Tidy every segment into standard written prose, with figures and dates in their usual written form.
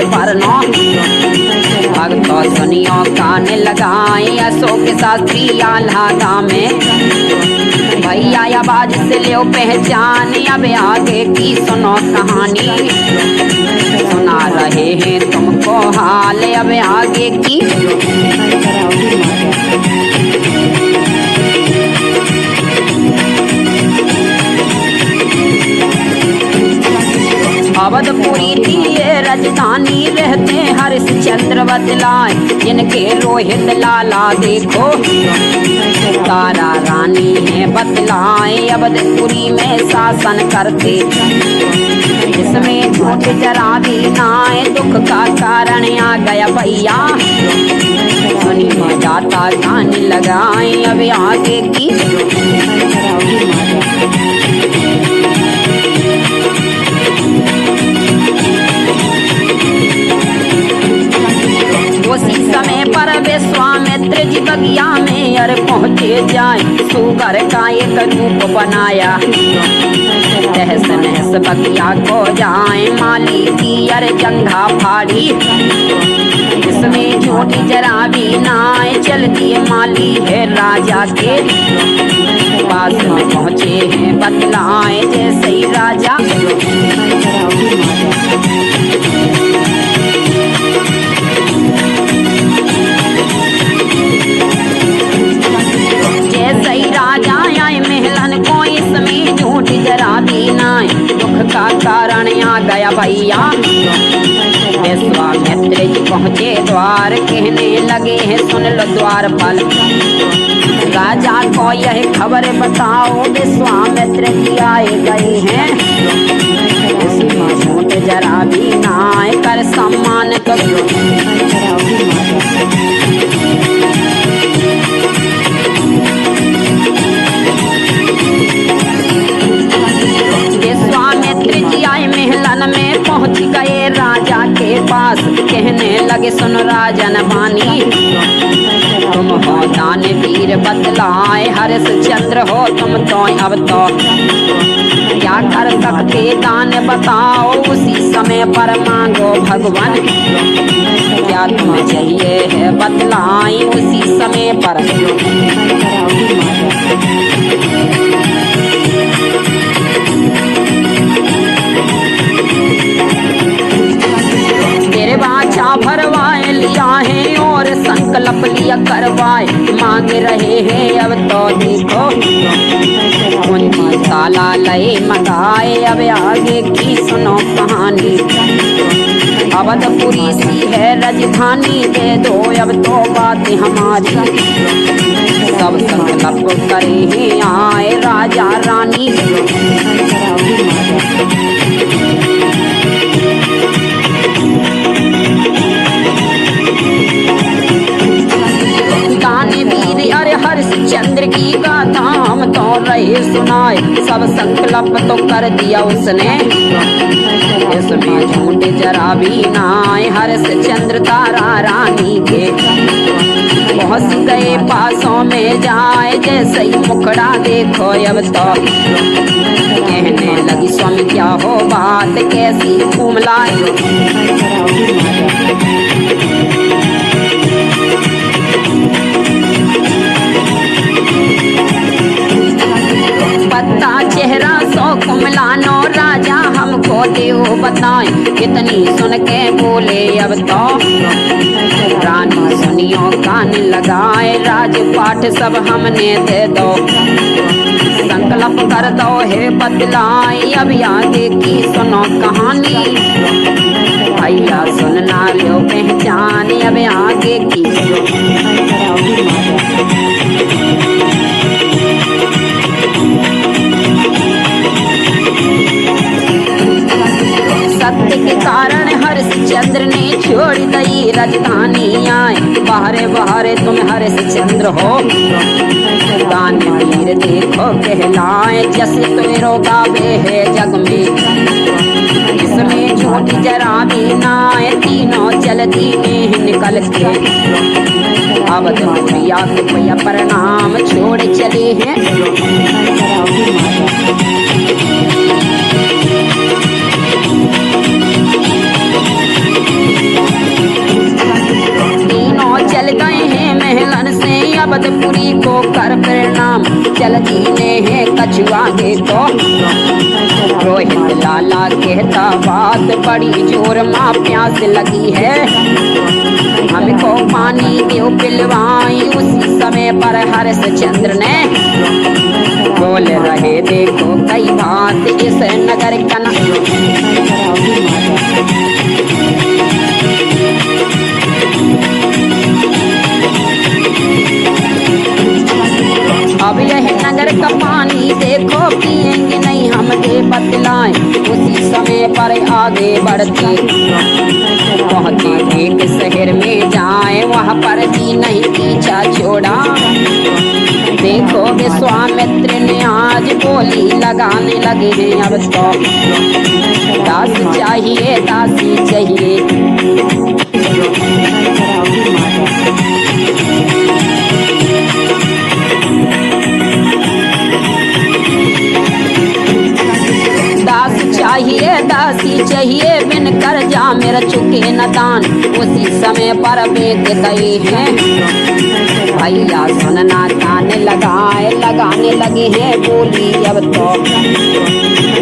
परनो भक्तो सुनियो कान लगाए अशोक शास्त्री आल्हा गाँव में भैया आवाज से लियो पहचान अब आगे की सुनो कहानी सुना रहे हैं तुमको हाल अब आगे की अवधपुरी थी ये राजधानी रहते हरिश्चंद्र बतलाए जिनके रोहित लाला देखो तारा रानी है बतलाए अवधपुरी में शासन करते जिसमें झूठ जरा भी नाए दुख का कारण आ गया भैया सुनी में जाता कान लगाए अब आगे की उसी समय पर विश्वामित्र जी बगिया में अर पहुँचे जाए सुगर का एक रूप बनाया तहस नहस बगिया को जाए माली की अर जंघा फाड़ी इसमें झूठ जरा भी नाए चलती माली है राजा के पास में पहुँचे हैं बतलाए जैसे ही राजा राजा आए महलन को इसमें झूठ जरा भी नाए दुख का कारण आ गया भैया विश्वामित्र जी पहुँचे द्वार कहने लगे हैं सुन लो द्वारपाल राजा को यह खबर बताओ विश्वामित्र जी आए गए हैं इसमें झूठ जरा भी नाए कर सम्मान में पहुँच गए राजा के पास कहने लगे सुन राजन बानी तुम हो दानवीर बतलाए हरिश्चंद्र हो तुम तो अब तो क्या कर सकते दान बताओ उसी समय पर मांगो भगवान क्या तुम्हें चाहिए है बतलाए उसी समय पर भरवाए लिया है और संकल्प लिया करवाए मांग रहे हैं अब तो देखो उनकी ताला लय मंगाए अब आगे की सुनो कहानी अवधपुरी सी है राजधानी दे दो अब तो बात हमारी सब संकल्प करे हैं आए राजा रानी अरे हरिश्चंद्र की गाथा हम तो रहे सुनाए सब संकल्प तो कर दिया उसने इसमें झूठ जरा भी नाए हरिश्चंद्र तारा रानी के पहुँच गए पासों में जाए जैसे ही मुखड़ा देखो अब तो कहने लगी स्वामी क्या हो बात कैसी कुमलाए पत्ता चेहरा सो कुमलानो राजा हमको देव बताए कितनी सुन के बोले अब तो रानी सुनियो कान लगाए राजपाठ सब हमने दे दो संकल्प कर दो है बतलाए अब आगे की सुनो कहानी भैया सुनना लो पहचान अब आगे की सत्य के कारण हरिश्चंद्र ने छोड़ दी राजधानी आए बाहरे बाहरे तुम हरिश्चंद्र हो दानवीर देखो कहलाए जैसे तेरो गावे है जग में इसमें झूठ जरा भी नाए तीनों चलती में निकल के अवधपुरिया को प्रणाम छोड़ चले हैं चल दीने हैं कछुआ देखो। रोहित लाला कहता बात बड़ी जोर माँ प्यास लगी है, हमको पानी दो पिलवाई। उसी समय पर हरिश्चंद्र ने बोल रहे देखो कई बात इस नगर का न। अब यह नगर का पानी देखो पिएंगे नहीं हम दे बतलाएं। उसी समय पर आगे बढ़ते पहुँचे एक शहर में जाए, वहाँ पर भी नहीं पीछा छोड़ा। देखो विश्वामित्र ने आज बोली लगाने लगे हैं अब तो दास चाहिए दासी चाहिए। चाहिए दासी चाहिए बिन कर जा मेरा चुके न दान। उसी समय पर बेच गए हैं भैया सुनना कान लगाने लगे हैं बोली अब तो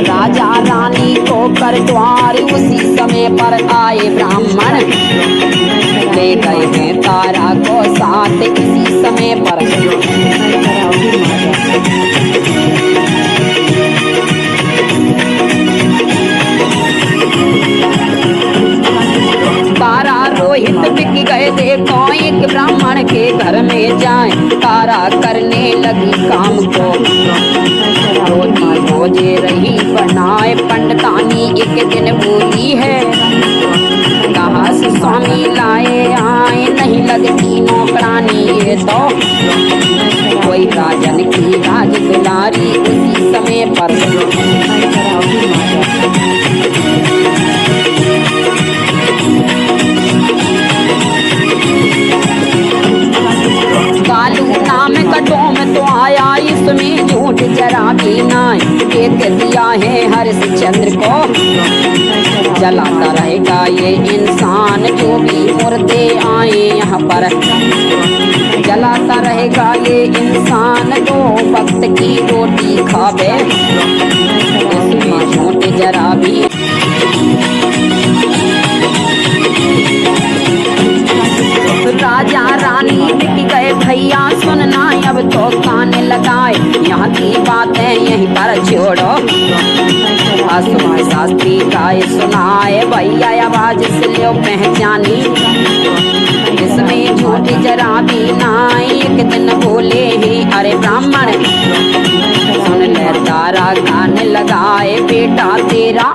राजा रानी को कर द्वार। उसी समय पर आए ब्राह्मण ले गए हैं तारा को साथ। इसी समय पर तारा रोहित बिक गए देखो एक ब्राह्मण के घर में जाए। तारा करने लगी काम को रोटी भोजे रही बनाए। पंडितानी एक दिन बोली है कहाँ से स्वामी लाए आए, नहीं लगती नौकरानी ये तो कोई राजन की राज दुलारी। उसी समय पर कालू नाम कटोम तो आया, इसमें झूठ जरा भी नाय। एक दिया है हरिश्चंद्र को जलाता रहेगा ये इंसान, जो भी मुर्दे आए यहाँ पर जलाता रहेगा ये इंसान। दो वक्त की रोटी खावे इसमें झूठ जरा भी। राजा रानी बिक गए भैया सुनना अब तो कान लगाए। यहाँ की बातें यहीं पर छोड़ो शास्त्री गाय सुनाए। भैया आवाज से लो पहचानी इसमें झूठ जरा भी नाई। एक दिन बोले ही अरे ब्राह्मण सुन ले तारा कान लगाए बेटा तेरा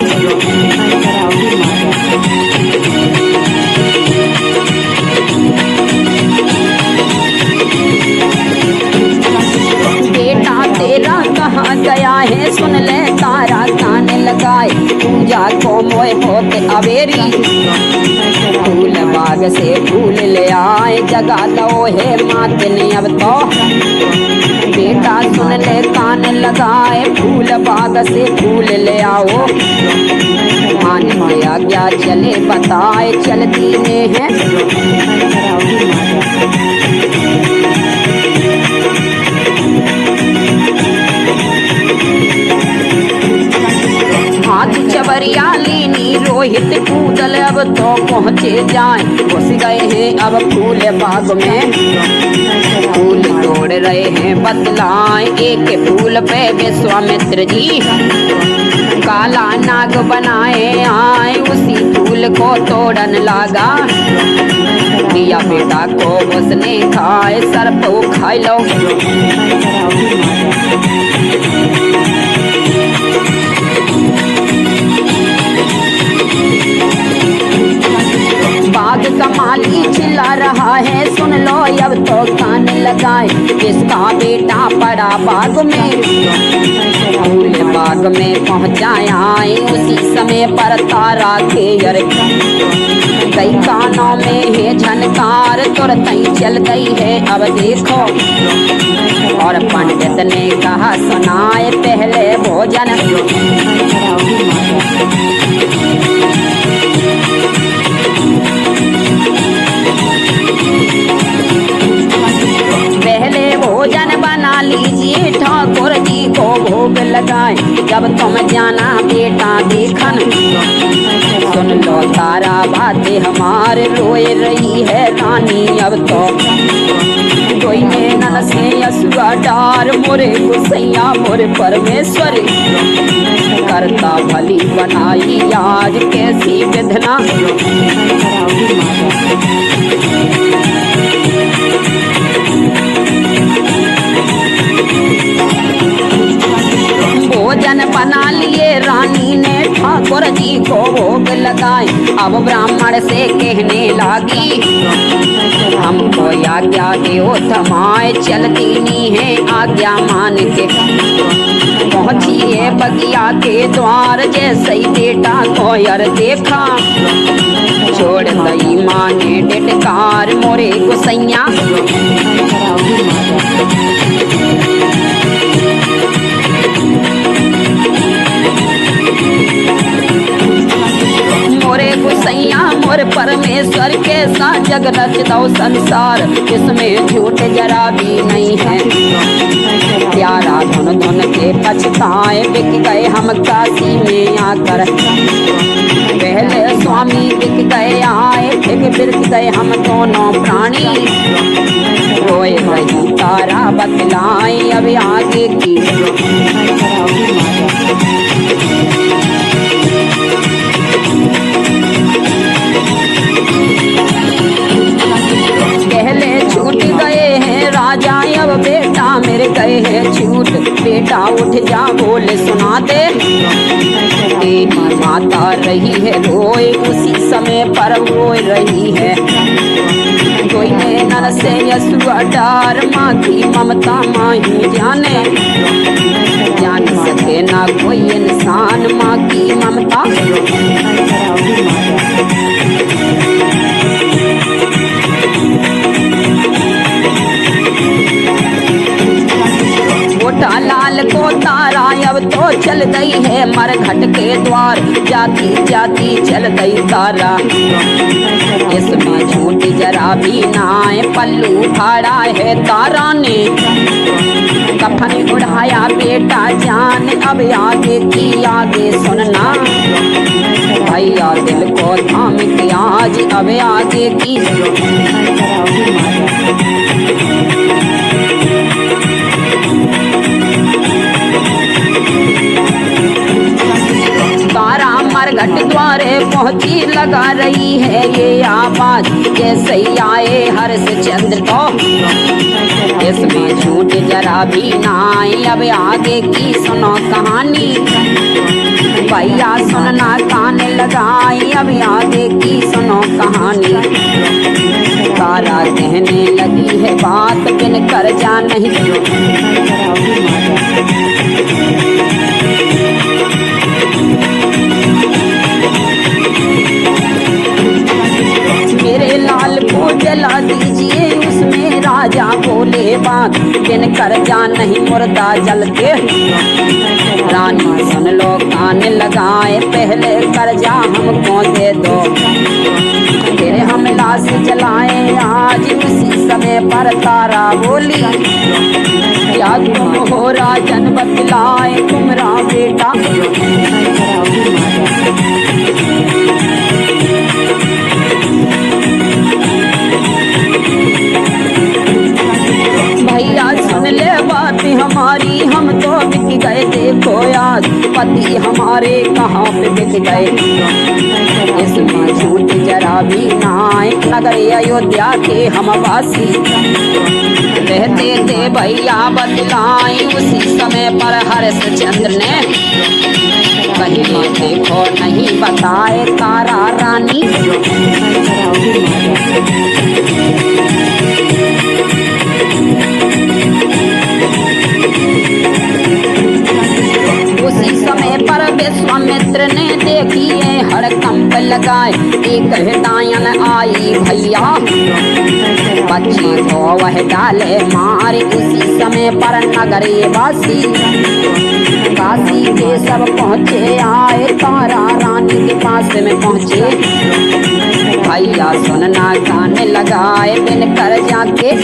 तेरा कहाँ गया है। सुन ले तारा कान लगाए पूजा को मोए होते अवेरी। फूल बाग से फूल ले आए जगा लो है मात ने अब तो बेटा सुन ले कान लगाए। फूल बाग से फूल ले आओ मान के आज्ञा चले बताए चलती ने है। हाथ चवरिया लीनी रोहित कूदल अब तो पहुँचे जाए। घुस गए हैं अब फूल बाग में फूल तोड़ रहे हैं बतलाए। एक फूल पे विश्वामित्र जी काला नाग बनाए आए। उसी फूल को तोड़न लगा दिया बेटा को उसने खाए। सर्प खाई लो बाग का माली चिल्ला रहा है सुन लो अब तो कान लगाए। किसका बेटा पड़ा बाग में फूल बाग में पहुँचाया। उसी समय पर तारा के यर कई कानों में है झनकार तुरंत ही चल गई है अब देखो। और पंडित ने कहा सुनाए पहले भोजन भोजन बना लीजिए। लगाए जब तुम जाना बेटा देखन। सुन लो तारा बातें हमारे रोए रही है रानी अब तो। कोई नैनन से असुआ डार मोरे गुसैया मोरे परमेश्वर। करता भली बनाई आज कैसी विधना। भोजन बना लिए रानी ने ठाकुर जी को भोग लगाए। अब ब्राह्मण से कहने लगी हमको आज्ञा दो थमाए चलती नहीं है आज्ञा मान के। पहुँचिए बगिया के द्वार जैसे ही बेटा को यार देखा। छोड़ दई माँ ने डिटकार मोरे गुसैया। मोरे गुसैया मोर परमेश्वर के साथ जग रच दो संसार। इसमें झूठ जरा भी नहीं है। प्यारा धुन धुन के पछताए बिक गए हम काशी में आकर। पहले स्वामी बिक गए आए फिर बिक गए हम दोनों प्राणी। रोए रही तारा बतलाए अब आगे की। पहले छूट गए हैं राजा अब बेटा मेरे गए हैं छूट। बेटा उठ जा बोले सुना दे। तेरी माता रही है रोए उसी समय पर रोए रही है। कोई नैनन से असुआ डार माँ की ममता माँ ही जाने। जान सके ना कोई इंसान माँ की ममता। छोटा लाल को तारा अब तो चल गई है मरघट के द्वार। जाती जाती चल गई तारा। इसमें झूठ जरा भी नाए पल्लू फाड़ा है तारा ने। कफन उड़ाया बेटा जान अब आगे की आगे सुनना। भैया दिल को थाम के आज अब आगे की। तारा मरघट द्वारे पहुंची लगा रही है ये आवाज जैसे ही आए हरिश्चंद्र तो। इसमें झूठ जरा भी नाई अब आगे की सुनो कहानी। भैया सुनना कान लगाई अब आगे की सुनो कहानी। तारा कहने लगी है बात बिन कर जा नहीं। मेरे लाल को जला दीजिए उसमें राजा बोले बात बिन कर जा नहीं मुर्दा जलते। रानी सुन लो कान लगाए पहले कर जा हमको दे दो। फिर हम लाश जलाए आज उसी समय पर तारा बोली। क्या तुम हो राजन बतलाए तुम्हारा बेटा। भैया सुन ले बात हमारी हम तो बिक गए देखो याद। पति हमारे कहाँ पे बिक गए। इसमें झूठ जरा भी नाए नगर अयोध्या के हम वासी। रहते थे भैया बतलाए उसी समय पर हरिश्चंद्र ने। कहीं देखो नहीं बताए तारा रानी। उसी समय पर विश्वामित्र ने देखी है हड़कंप लगाए एक हृदयन आई भैया। बच्चे को वह डाले मारे उसी समय पर नगरी वासी। काशी के सब पहुँचे आए तारा रानी के पास में पहुँचे। भैया सुनना गाने लगाए बिन कर जाके।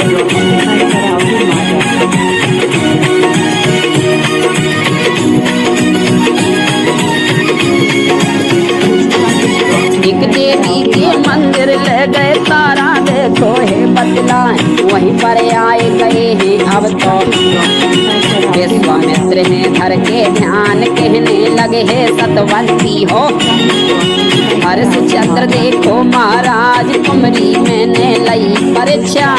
मंदिर ले गए तारा देखो हे बतलाए, वहीं पर आए गए हैं अब तो विश्वामित्र हैं धर के ध्यान, कहने लगे है सतवंती हो हरिश्चंद्र देखो महाराज, कुमरी मैंने लई परीक्षा,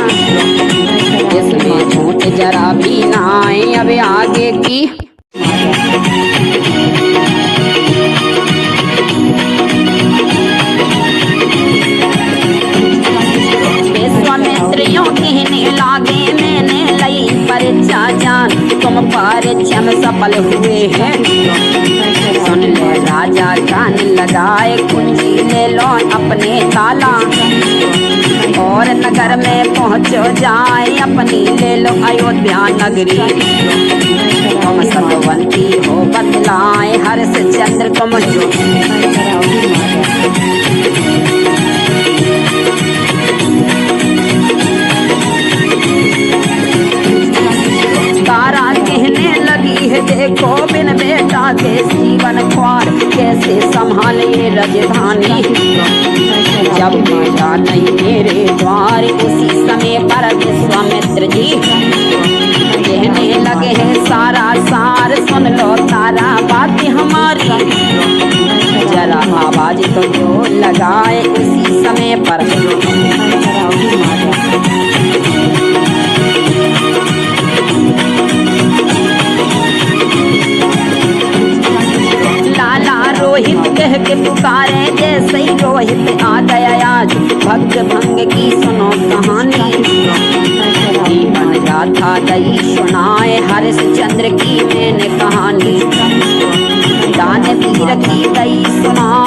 इसमें झूठ जरा भी ना आए। अब आगे की विश्वामित्रियों कहने लागे मैंने लई परीक्षा जान, तुम परीक्षा में सफल हुए हैं। सुन ले राजा कान लगाए, कुंजी ले लो अपने ताला, और नगर में पहुँचो जाए अपनी ले लो अयोध्या नगरी। तुम सतवंती हो बतलाए हरिश्चंद्र तुम तारा कहने लगी है देखो बिन बेटा के जीवन ख्वार, कैसे संभाले राजधानी, जब बेटा नहीं मेरे द्वार। उसी समय पर विश्वामित्र जी कहने लगे हैं सारा सार, सुन लो तारा बात हमारी, जरा आवाज तो जो लगाए। उसी समय पर रोहित कह के पुकारे, जैसे ही रोहित आ गया आज, भक्त भंग की सुनो कहानी, जीवन गाथा गई सुनाए हरिश्चंद्र की मैंने कहानी, दानवीर की गई सुनाए।